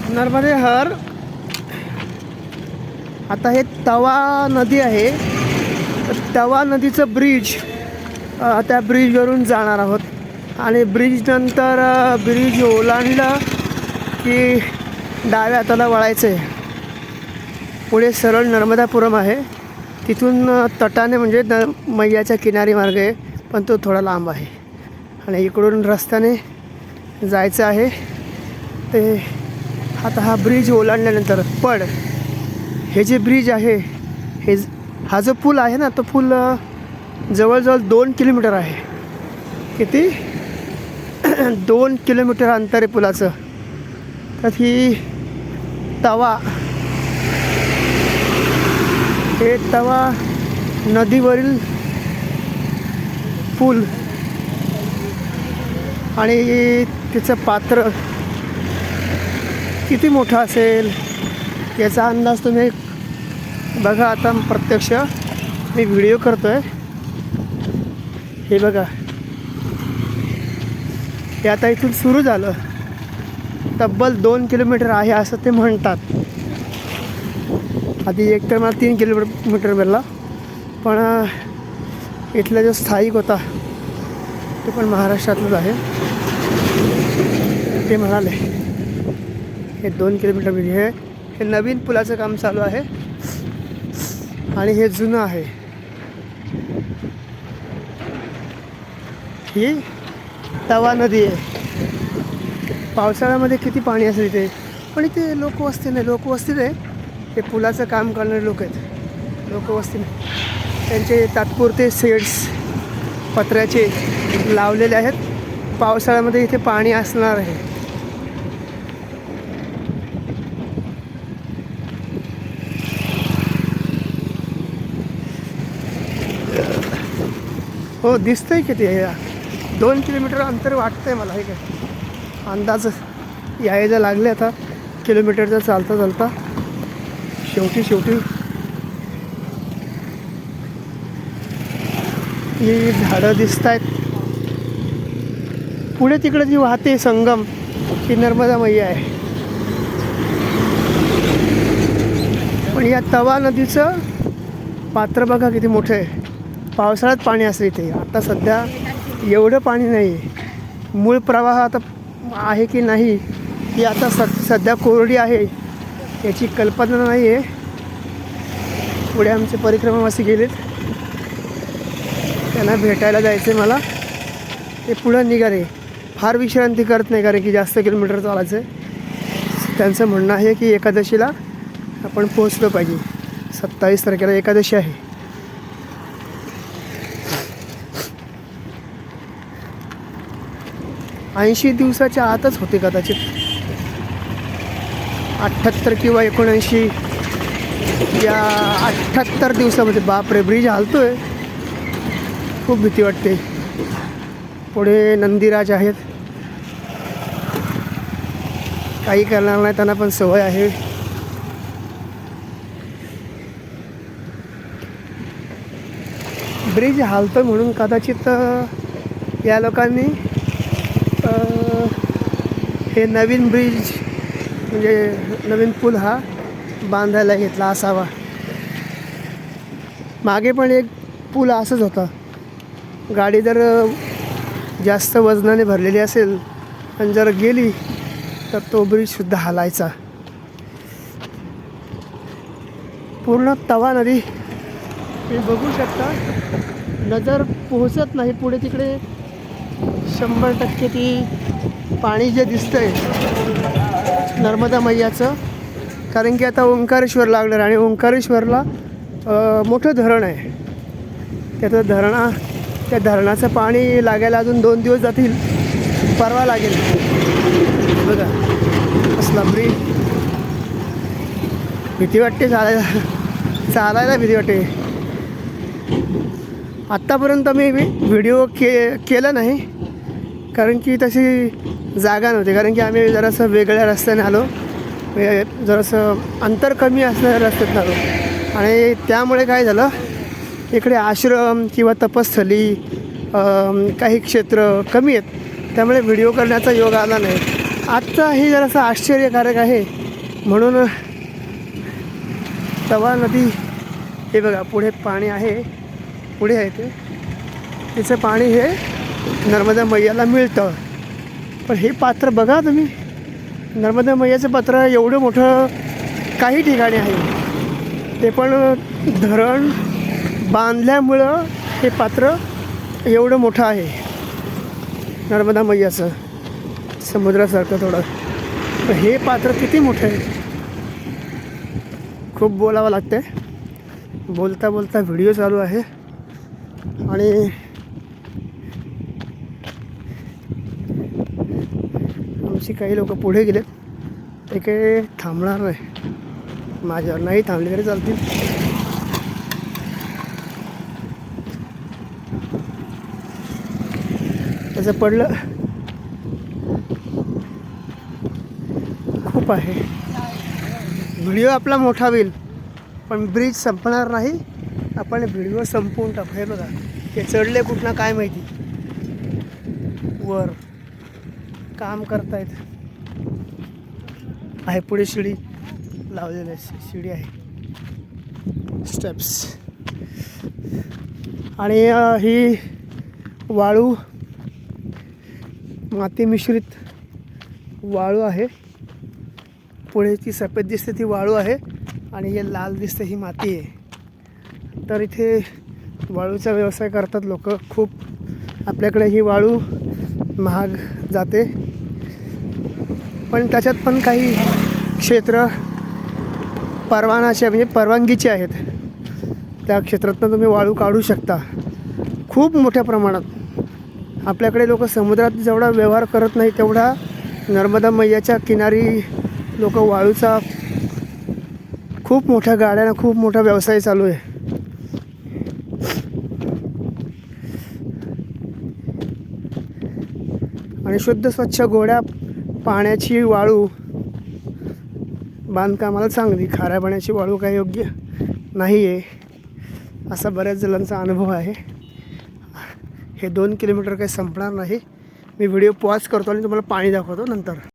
नर्मदे हर. आता हे तवा नदी आहे. तवा नदीचं ब्रिज, त्या ब्रिजवरून जाणार आहोत आणि ब्रिज नंतर ब्रिज ओलांडलं की डाव्या हाताला वळायचं आहे. पुढे सरळ नर्मदापुरम आहे. तिथून तटाने म्हणजे मैयाच्या किनारी मार्ग आहे, पण तो थोडा लांब आहे आणि इकडून रस्त्याने जायचं आहे. ते आता हा ब्रिज ओलांडल्यानंतर पण हे जे ब्रिज आहे, हा जो पूल आहे ना, तो पूल जवळजवळ 2 किलोमीटर आहे. किती 2 किलोमीटर अंतर आहे पुलाचं. तर ही तवा, हे तवा नदीवरील पूल आणि तिचं पात्र किती मोठं असेल याचा अंदाज तुम्ही बघा. आता प्रत्यक्ष मी व्हिडिओ करतो आहे. हे बघा, हे आता इथून सुरू झालं. तब्बल 2 किलोमीटर आहे असं ते म्हणतात. आधी एक तर मला 3 किलोमीटर मिळाला, पण इथला जो स्थायिक होता ते पण महाराष्ट्रातलंच आहे. ते म्हणाले हे 2 किलोमीटर म्हणजे हे नवीन पुलाचं काम चालू आहे आणि हे जुनं आहे. ही तवा नदी आहे. पावसाळ्यामध्ये किती पाणी असेल इथे, पण इथे लोकवस्ती नाही. लोकवस्ती नाही, हे पुलाचं काम करणारे लोक आहेत. लोकवस्ती नाही, त्यांचे तात्पुरते शेड्स पत्र्याचे लावलेले आहेत. पावसाळ्यामध्ये इथे पाणी असणार आहे. हो, दिसतंय किती आहे. 2 किलोमीटर अंतर वाटतंय मला. हे काय अंदाज यायला लागले आता किलोमीटरचा चालता चालता. शेवटी ही झाडं दिसत आहेत. पुढे तिकडे जी वाहते संगम, ही नर्मदा मैया आहे. पण या तवा नदीचं पात्र बघा किती मोठं आहे. पावसाळ्यात पाणी असतं इथे. आता सध्या एवढं पाणी नाही आहे. मूळ प्रवाह आता आहे की नाही ही आता सध्या कोरडी आहे, याची कल्पना नाही आहे. पुढे आमचे परिक्रमावासी गेलेत, त्यांना भेटायला जायचं आहे मला. ते पुढं निघाले. फार विश्रांती करत नाही, कारण की जास्त किलोमीटर चालायचं आहे. त्यांचं म्हणणं आहे की एकादशीला आपण पोहोचलो पाहिजे. 27 तारखेला एकादशी आहे. ऐंशी दिवसाच्या आतच होते कदाचित. 78 किंवा 79 या 78 दिवसामध्ये. बापरे, ब्रिज हालतोय, खूप भीती वाटते. पुढे नंदीराज आहेत, काही करणार नाही, त्यांना पण सवय आहे. ब्रिज हालतोय म्हणून कदाचित या लोकांनी हे नवीन ब्रिज म्हणजे नवीन पूल हा बांधायला घेतला असावा. मागे पण एक पूल असंच होता. गाडी जर जास्त वजनाने भरलेली असेल आणि जर गेली तर तो ब्रिजसुद्धा हालायचा. पूर्ण तवा नदी तुम्ही बघू शकता. नजर पोहोचत नाही पुढे. तिकडे 100% ती पाणी जे दिसतंय नर्मदा मैयाचं, कारण की आता ओंकारेश्वर लागणार आणि ओंकारेश्वरला मोठं धरण आहे. त्या धरणाचं पाणी लागायला अजून 2 दिवस जातील. परवा लागेल. बघा कसला ब्रिज. भीती वाटते चालायला भीती वाटते. आत्तापर्यंत मी व्हिडिओ केला नाही, कारण की तशी जागा नव्हती. कारण की आम्ही जरासं वेगळ्या रस्त्याने आलो, जरासं अंतर कमी असणाऱ्या रस्त्यात आलो आणि त्यामुळे काय झालं, इकडे आश्रम किंवा तपस्थली काही क्षेत्र कमी आहेत, त्यामुळे व्हिडिओ करण्याचा योग आला नाही. आजचा हे जरासं आश्चर्यकारक आहे म्हणून तवा नदी हे बघा पुढे पाणी आहे, पुढे आहे ते, तिचं पाणी हे नर्मदा मैयाला मिळतं. पण हे पात्र बघा तुम्ही, नर्मदा मैयाचं पात्र एवढं मोठं काही ठिकाणी आहे, ते पण धरण बांधल्यामुळं हे पात्र एवढं मोठं आहे नर्मदा मैयाचं, समुद्रासारखं थोडं. पण हे पात्र किती मोठं आहे, खूप बोलावं लागतं. बोलता बोलता व्हिडिओ चालू आहे आणि आमची काही लोक पुढे गेलेत, ते काही थांबणार नाही, माझ्यावर नाही थांबले तरी चालतील. त्याचं पडलं खूप आहे. व्हिडिओ आपला मोठा होईल पण ब्रिज संपणार नाही, आपण व्हिडिओ संपवून टाकू. हे बघा ते चढले कुठनं काय माहिती, वर काम करतायत. आहे पुढे शिडी लावलेली आहे, शिडी आहे, स्टेप्स. आणि ही वाळू, माती मिश्रित वाळू आहे. पुढे ती सफेद दिसते ती वाळू आहे आणि हे लाल दिसते ही माती आहे. तर इथे वाळूचा व्यवसाय करतात लोक खूप. आपल्याकडे ही वाळू महाग जाते, पण त्याच्यात पण काही क्षेत्र परवानाचे म्हणजे परवानगीचे आहेत, त्या क्षेत्रातून तुम्ही वाळू काढू शकता खूप मोठ्या प्रमाणात. आपल्याकडे लोक समुद्रात जेवढा व्यवहार करत नाही तेवढा नर्मदा मैयाच्या किनारी लोक वाळूचा खूप मोठ्या गाड्यानं खूप मोठा व्यवसाय चालू आहे. आणि शुद्ध स्वच्छ गोड्या पाण्याची वाळू बांधकामाला चांगली, खाऱ्या पाण्याची वाळू काही योग्य नाही आहे असा बऱ्याच जणांचा अनुभव आहे. हे 2 किलोमीटर काही संपणार नाही. मी व्हिडिओ पॉज करतो आणि तुम्हाला पाणी दाखवतो नंतर.